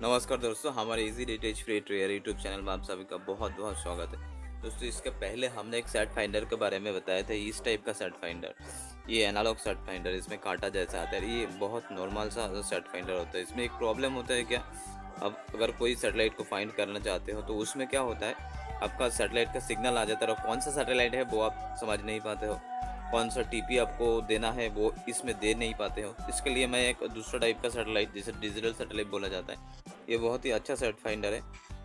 नमस्कार दोस्तों, हमारे इजी डिटेच फ्री ट्रेयर यूट्यूब चैनल में आप सभी का बहुत बहुत स्वागत है। दोस्तों, इसके पहले हमने एक सेट फाइंडर के बारे में बताया था। इस टाइप का सेट फाइंडर, ये एनालॉग सेट फाइंडर, इसमें कांटा जैसा आता है। ये बहुत नॉर्मल सा सेट फाइंडर होता है। इसमें एक प्रॉब्लम होता है क्या, अब अगर कोई सैटेलाइट को फाइंड करना चाहते हो तो उसमें क्या होता है, आपका सैटेलाइट का सिग्नल आ जाता है और कौन सा सैटेलाइट है वो आप समझ नहीं पाते हो, कौन सा टीपी आपको देना है वो इसमें दे नहीं पाते हो। इसके लिए मैं एक दूसरा टाइप का सैटेलाइट, जिसे डिजिटल सैटेलाइट बोला जाता है, ये बहुत ही अच्छा सेट फाइंडर है।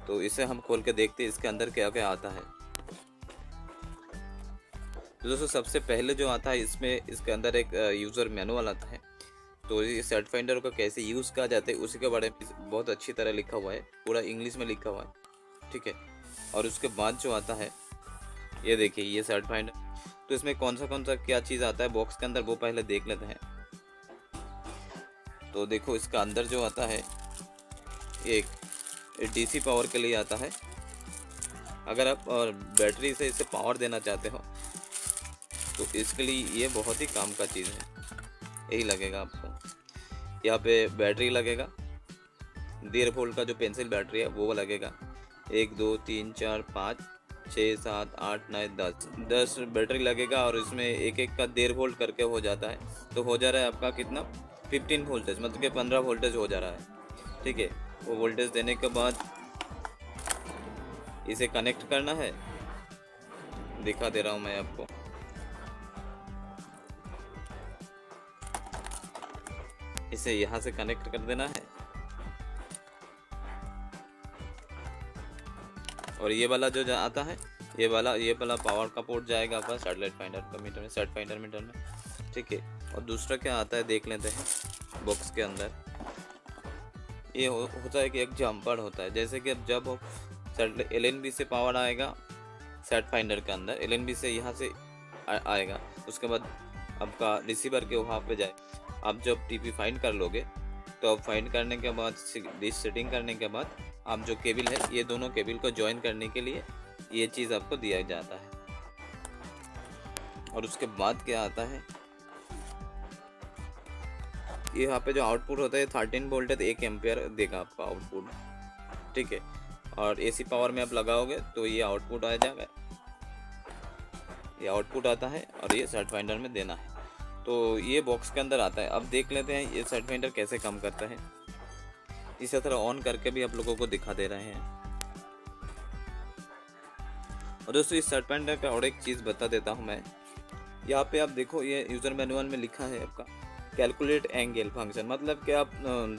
तो इसे हम खोल के देखते हैं इसके अंदर क्या क्या आता है। तो दोस्तों, सबसे पहले जो आता है इसमें, इसके अंदर एक यूज़र मैनुअल आता है। तो ये सेट फाइंडर को कैसे यूज़ किया जाता है उसी के बारे में बहुत अच्छी तरह लिखा हुआ है, पूरा इंग्लिश में लिखा हुआ है, ठीक है। और उसके बाद जो आता है, ये देखिए, ये सेट फाइंडर। तो इसमें कौन सा क्या चीज़ आता है बॉक्स के अंदर, वो पहले देख लेते हैं। तो देखो, इसका अंदर जो आता है, एक डीसी पावर के लिए आता है। अगर आप बैटरी से इसे पावर देना चाहते हो तो इसके लिए ये बहुत ही काम का चीज़ है। यही लगेगा आपको, यहाँ पे बैटरी लगेगा, 1.5 वोल्ट का जो पेंसिल बैटरी है वो लगेगा। 1 2 3 4 5 6 7 8 9 10 बैटरी लगेगा। और इसमें एक एक का 1.5 वोल्ट करके हो जाता है। तो हो जा रहा है आपका कितना, 15 वोल्टेज, मतलब कि 15 वोल्टेज हो जा रहा है, ठीक है। वो वोल्टेज देने के बाद इसे कनेक्ट करना है, दिखा दे रहा हूँ मैं आपको। इसे यहाँ से कनेक्ट कर देना है और ये वाला जो आता है, ये वाला पावर का पोर्ट जाएगा आपका सैटेलाइट फाइंडर का मीटर में, सेट फाइंडर मीटर में, ठीक है। और दूसरा क्या आता है देख लेते हैं बॉक्स के अंदर। ये होता है कि एक जम्पर होता है, जैसे कि अब जब एलएनबी से पावर आएगा सेट फाइंडर के अंदर, एलएनबी से यहाँ से आएगा, उसके बाद आपका रिसीवर के वहाँ पे जाए। आप जब टीपी फाइंड कर लोगे तो अब फाइंड करने के बाद, डिश सेटिंग करने के बाद, आप जो केबल है, ये दोनों केबल को ज्वाइन करने के लिए ये चीज़ आपको दिया जाता है। और उसके बाद क्या आता है, ये यहाँ पे जो आउटपुट होता है 13 वोल्ट है, तो 1 एम्पियर देगा आपका आउटपुट, ठीक है। और एसी पावर में आप लगाओगे तो ये आउटपुट आ जाएगा, ये आउटपुट आता है और ये सेट फाइंडर में देना है। तो ये बॉक्स के अंदर आता है। अब देख लेते हैं ये सेट फाइंडर कैसे काम करता है। इसी तरह ऑन करके भी आप लोगों को दिखा दे रहे हैं। और दोस्तों, इस सेट फाइंडर का और एक चीज़ बता देता हूँ मैं। यहाँ पे आप देखो, ये यूज़र मैनुअल में लिखा है आपका कैलकुलेट एंगल फंक्शन, मतलब कि आप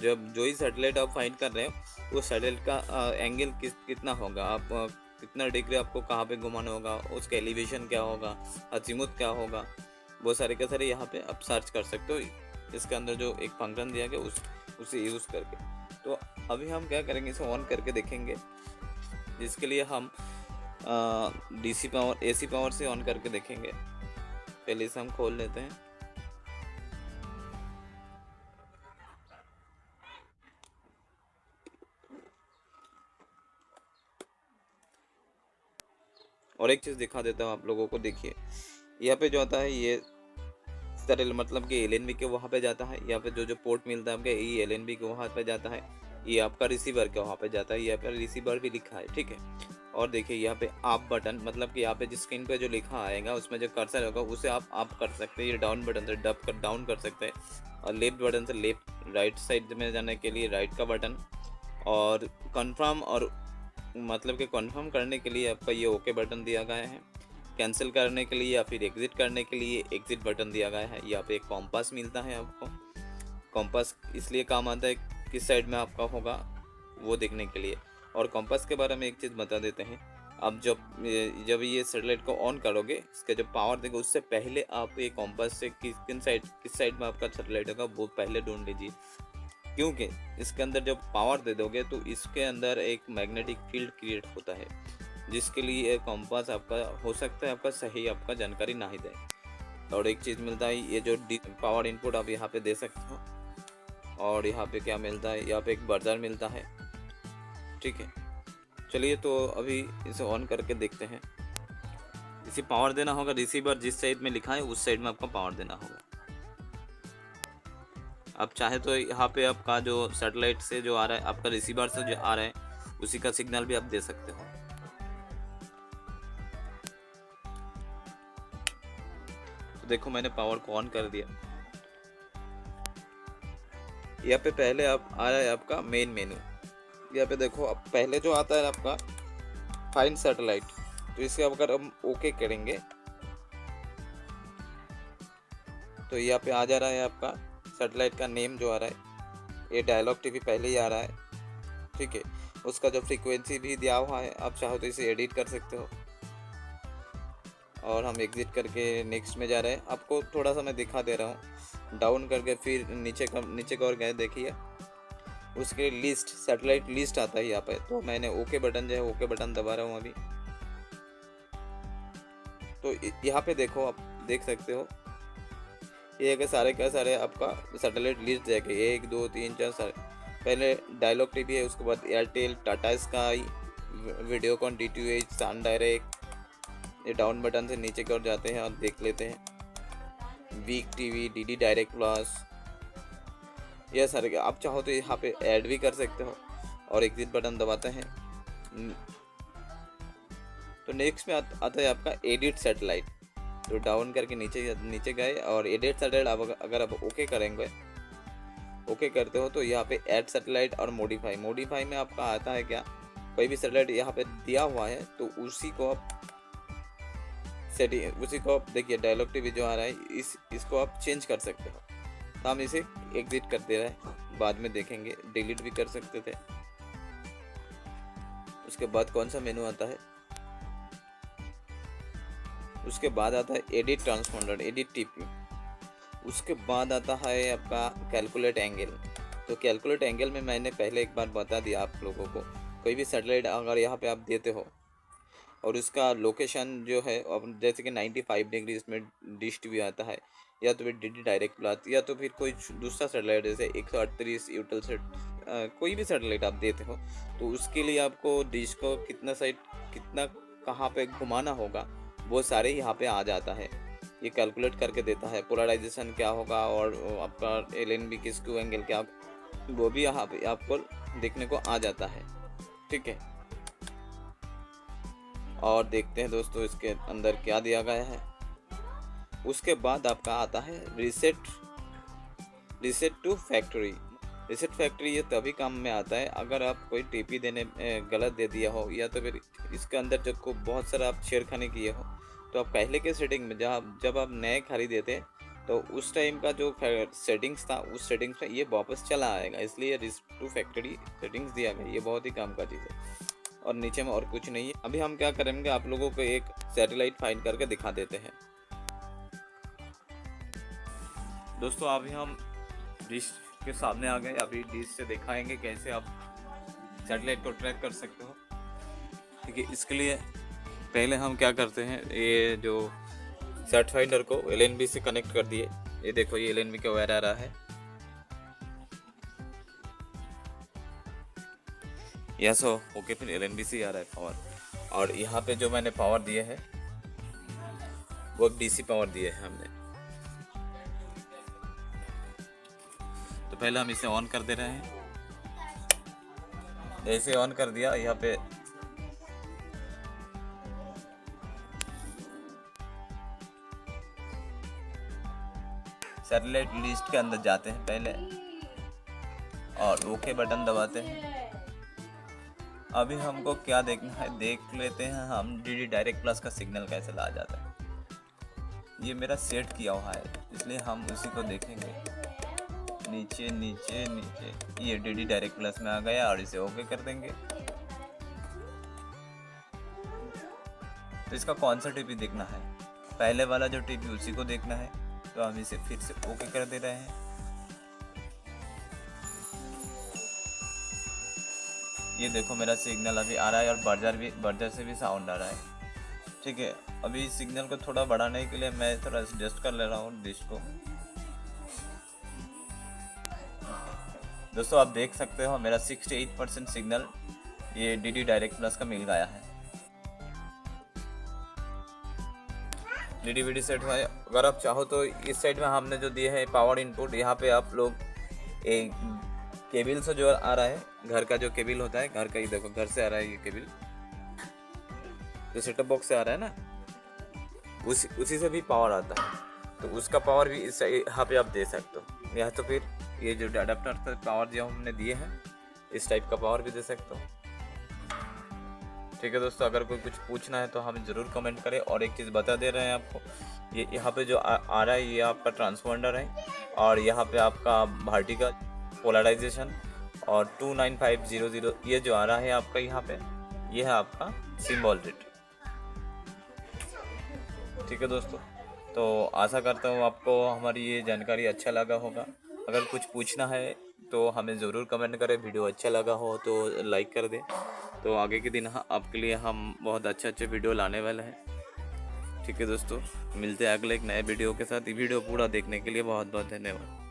जब जो ही सैटेलाइट आप फाइंड कर रहे हो वो सैटेलाइट का एंगल कितना होगा, आप कितना डिग्री आपको कहाँ पे घुमाना होगा, उसका एलिवेशन क्या होगा, अजीमुथ क्या होगा, वो सारे के सारे यहाँ पे आप सर्च कर सकते हो। इसके अंदर जो एक फंक्शन दिया गया उसे यूज़ करके। तो अभी हम क्या करेंगे, इसे ऑन करके देखेंगे, जिसके लिए हम डीसी पावर, एसी पावर से ऑन करके देखेंगे। पहले इसे हम खोल लेते हैं। और एक चीज़ दिखा देता हूँ आप लोगों को, देखिए यहाँ पे जो आता है, ये सरल, मतलब कि एलएनबी के वहाँ पे जाता है। यहाँ पे जो पोर्ट मिलता है आपके, ये एलएनबी के वहाँ पे जाता है, ये आपका रिसीवर के वहाँ पे जाता है। यहाँ पे रिसीवर भी लिखा है, ठीक है। और देखिए यहाँ पे आप बटन, मतलब कि यहाँ पे जिस स्क्रीन पे जो लिखा आएगा उसमें जो कर्सर होगा उसे आप कर सकते हैं। ये डाउन बटन से डाउन कर सकते हैं, और लेफ्ट बटन से लेफ्ट, राइट साइड में जाने के लिए राइट का बटन, और कंफर्म, और मतलब कि कंफर्म करने के लिए आपका ये ओके बटन दिया गया है। कैंसिल करने के लिए या फिर एग्ज़िट करने के लिए एग्ज़िट बटन दिया गया है। यहाँ पे एक कॉम्पास मिलता है आपको। कॉम्पास इसलिए काम आता है किस साइड में आपका होगा वो देखने के लिए। और कॉम्पास के बारे में एक चीज़ बता देते हैं, आप जब ये सैटेलाइट को ऑन करोगे, इसका जब पावर देगा उससे पहले आप ये कॉम्पास से किस साइड में आपका सैटेलाइट होगा वो पहले ढूंढ लीजिए। क्योंकि इसके अंदर जब पावर दे दोगे तो इसके अंदर एक मैग्नेटिक फील्ड क्रिएट होता है, जिसके लिए कॉम्पास आपका हो सकता है आपका सही आपका जानकारी ना ही दे। और एक चीज़ मिलता है, ये जो पावर इनपुट आप यहाँ पे दे सकते हो। और यहाँ पे क्या मिलता है, यहाँ पे एक बर्जर मिलता है, ठीक है। चलिए, तो अभी इसे ऑन करके देखते हैं। इसे पावर देना होगा, रिसीवर जिस साइड में लिखा है उस साइड में आपको पावर देना होगा। आप चाहे तो यहाँ पे आपका जो सैटेलाइट से जो आ रहा है, आपका रिसीवर से जो आ रहा है, उसी का सिग्नल भी आप दे सकते हो। तो देखो मैंने पावर को ऑन कर दिया। यहाँ पे पहले आप आ रहा है आपका मेन मेनू। यहाँ पे देखो अब पहले जो आता है आपका फाइंड सैटेलाइट, तो इसे अगर हम ओके करेंगे तो यहाँ पे आ जा रहा है आपका सैटेलाइट का नेम जो आ रहा है। ये डायलॉग टीवी पहले ही आ रहा है, ठीक है। उसका जो फ्रीक्वेंसी भी दिया हुआ है, आप चाहो तो इसे एडिट कर सकते हो। और हम एग्जिट करके नेक्स्ट में जा रहे हैं। आपको थोड़ा सा मैं दिखा दे रहा हूँ, डाउन करके फिर नीचे की ओर गए, देखिए उसके लिस्ट सैटेलाइट लिस्ट आता है यहाँ पे। तो मैंने ओके बटन जो है ओके बटन दबा रहा हूँ अभी। तो यहाँ पे देखो आप देख सकते हो ये के सारे का सारे आपका सैटेलाइट लिस्ट जाएगा, 1 2 3 4 सारे। पहले डायलॉग टीवी है, उसके बाद Airtel, Tata sky, Videocon, DTH, Sun Direct. ये डाउन बटन से नीचे की ओर जाते हैं और देख लेते हैं। Week TV, DD direct plus, यह सारे। आप चाहो तो यहाँ पे ऐड भी कर सकते हो और एग्जिट बटन दबाते हैं। तो नेक्स्ट में आता है आपका एडिट सैटेलाइट। तो डाउन करके नीचे गए और एडिट सैटेलाइट अगर आप ओके करेंगे, ओके करते हो, तो यहाँ पे ऐड सैटेलाइट और मॉडिफाई में आपका आता है क्या, कोई भी सैटेलाइट यहाँ पे दिया हुआ है तो उसी को आप देखिए डायलॉग टीवी जो आ रहा है इसको आप चेंज कर सकते हो। तो हम इसे एग्जिट कर दे रहे हैं, बाद में देखेंगे, डिलीट भी कर सकते थे। उसके बाद कौन सा मेनू आता है, उसके बाद आता है एडिट ट्रांसपोंडर, एडिट टीपी। उसके बाद आता है आपका कैलकुलेट एंगल। तो कैलकुलेट एंगल में मैंने पहले एक बार बता दिया आप लोगों को, कोई भी सैटेलाइट अगर यहाँ पे आप देते हो और उसका लोकेशन जो है, अब जैसे कि 95 डिग्री इसमें डिश टीवी आता है, या तो फिर DD डायरेक्ट प्लस, या तो फिर कोई दूसरा सैटेलाइट जैसे 138 यूटेलसेट, कोई भी सैटेलाइट आप देते हो, तो उसके लिए आपको डिश को कितना कहाँ पे घुमाना होगा वो सारे यहाँ पे आ जाता है। ये कैलकुलेट करके देता है। पोलराइजेशन क्या होगा और आपका LNB की स्क्यू एंगल क्या, वो भी यहाँ पे आपको देखने को आ जाता है, ठीक है। और देखते हैं दोस्तों इसके अंदर क्या दिया गया है। उसके बाद आपका आता है reset to factory. Reset factory ये तभी काम में आता है अगर आप कोई टीपी देने गलत दे दिया हो, या तो फिर इसके अंदर जब को बहुत सारा आप छेड़खानी किए हो, तो आप पहले के सेटिंग में जब आप नए खरीदे थे तो उस टाइम का जो सेटिंग्स था, उस सेटिंग्स में ये वापस चला आएगा, इसलिए रीसेट टू फैक्ट्री सेटिंग्स दिया गया। ये बहुत ही काम का चीज़ है और नीचे में और कुछ नहीं है। अभी हम क्या करेंगे, आप लोगों को एक सैटेलाइट फाइंड करके दिखा देते हैं। दोस्तों अभी हम डिश के सामने आ गए। अभी डिश से दिखाएंगे कैसे आप सैटेलाइट को ट्रैक कर सकते हो, ठीक है। इसके लिए पहले हम क्या करते हैं, ये जो सेट फाइंडर को LNB से कनेक्ट कर दिए। ये देखो ये LNB का वायर आ रहा है, यस हो ओके। फिर LNB से आ रहा है पावर, और यहाँ पे जो मैंने पावर दिए है वो DC पावर दिए है हमने। तो पहले हम इसे ऑन कर दे रहे हैं। जैसे ऑन कर दिया, यहाँ पे सैटेलाइट लिस्ट के अंदर जाते हैं पहले और ओके बटन दबाते हैं। अभी हमको क्या देखना है, देख लेते हैं हम DD डायरेक्ट प्लस का सिग्नल कैसे ला जाता है। ये मेरा सेट किया हुआ है, इसलिए हम उसी को देखेंगे। नीचे नीचे नीचे ये DD डायरेक्ट प्लस में आ गया और इसे ओके कर देंगे। तो इसका कौन सा टीपी देखना है, पहले वाला जो टीपी उसी को देखना है। तो हम इसे फिर से ओके कर दे रहे हैं। ये देखो मेरा सिग्नल अभी आ रहा है और बर्जर से भी साउंड आ रहा है, ठीक है। अभी सिग्नल को थोड़ा बढ़ाने के लिए मैं थोड़ा एडजस्ट कर ले रहा हूँ डिश को। दोस्तों आप देख सकते हो मेरा 68% सिग्नल ये DD डायरेक्ट प्लस का मिल गया है। DD सेट हुआ है। अगर आप चाहो तो इस साइड में हमने जो दिए है पावर इनपुट, यहाँ पे आप लोग एक केबल से जो आ रहा है, घर का जो केबल होता है, घर का ही देखो, घर से आ रहा है ये केबल, जो सेटअप बॉक्स से आ रहा है ना, उसी से भी पावर आता है। तो उसका पावर भी इस यहाँ पे आप दे सकते हो, या तो फिर ये जो अडाप्टर से पावर जो हमने दिए हैं, इस टाइप का पावर भी दे सकते हो। ठीक है दोस्तों, अगर कोई कुछ पूछना है तो हमें ज़रूर कमेंट करें। और एक चीज़ बता दे रहे हैं आपको, ये यहाँ पे जो आ रहा है ये आपका ट्रांसपोंडर है, और यहाँ पे आपका वर्टिकल पोलराइजेशन और 29500 ये जो आ रहा है आपका यहाँ पे, ये है आपका सिंबल रेट। ठीक है दोस्तों, तो आशा करता हूँ आपको हमारी ये जानकारी अच्छा लगा होगा। अगर कुछ पूछना है तो हमें ज़रूर कमेंट करें। वीडियो अच्छा लगा हो तो लाइक कर दें। तो आगे के दिन आपके लिए हम बहुत अच्छे वीडियो लाने वाले हैं। ठीक है दोस्तों, मिलते हैं अगले एक नए वीडियो के साथ। ये वीडियो पूरा देखने के लिए बहुत बहुत धन्यवाद।